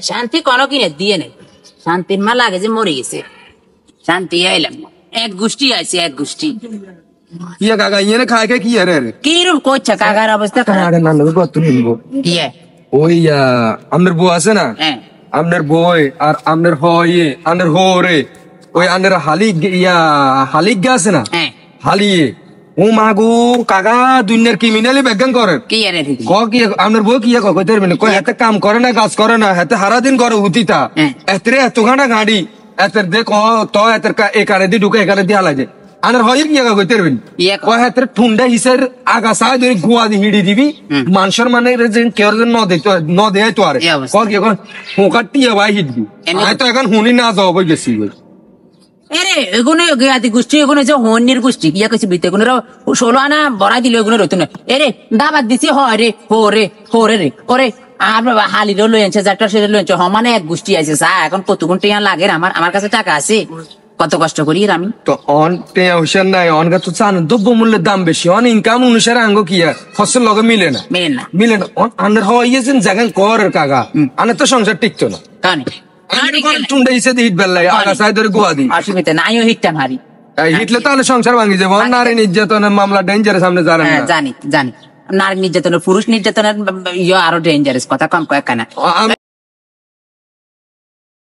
শান্তি কোনো কিনে দিয়ে নেই, শান্তির মা লাগে যে মরে গেছে, শান্তি আইলাম এক গোষ্ঠী আছে, এক গোষ্ঠী ইয়ে কাকা ইয়ে খায় খায় কি আরে কিরম করছে কাকার অবস্থা খারাপ। না কত নিবো ইয়ে ওই আপনার বউ আছে না, আপনার বই আর আপনার হয়ে আপনার হরে ওই আপনার হালিক গা আছে না, হালিয়ে ও মাগু কাকা দুনিয়ার ক্রিমিনালি ব্যাখ্যান করে কি আরে ক কি আপনার বউ কি কইতে পারবেন কই হাতে কাম করে না, কাজ করে না, হাতে সারা দিন করে হুতিতা এতরে এতখানা গাড়ি এতের দেখ তো এতের এ কারে দি ঢুকে এ কারে দি হালাই যায় আনার হয় কি কইতে পারবেন কয় হাতের ঠুন্ডা হিসের আগা সাই ধরে গুয়া দি হিড়ি দিবি মানুষের মানে কেউ ন দেয় তো আরে ক কি এখন হোকার টিয়া ভাই হিটবি আমি তো এখন হুনি না যাও বই গেছি আরে এগুলো জ্ঞাতি গোষ্ঠী, এগুলো যে হন্যের গোষ্ঠী ইয়া কিছু বিতে এগুলো 16 আনা বড়াই দিল, এগুলো রইতো না। এরে দাবাত দিছি হয় রে হোরে রে ওরে আর বাবা হালিরও লইছে যাটা সেটা লইছে মানে এক গোষ্ঠী আছে চা এখন কতক্ষণ টিয়া লাগে আমার কাছে টাকা আছে, কত কষ্ট করি আমি তো অন টিয়া হুশার নাই, অন গা তো চান দ্রব্য মূল্যের দাম বেশি, অন ইনকাম অনুসারে আঙ্গ কিয়া ফসল লগে মিলে না অন আনের হইয়েছেন জাগান কর কাকা আনের তো সংসার টিকতো না কানে টুন্ডা হিসে হিট বেল্লাই আগা সাই ধরে গুয়া দি অসুবিধা নাইও হিটটাম হারি হিটলে তাহলে সংসার ভাঙি যাবো। নারী নির্যাতনের মামলা ডেঞ্জারাস সামনে জানেন না? জানি নারী নির্যাতনের পুরুষ নির্যাতনের আরো ডেঞ্জারাস, কথা কম কয়েক না।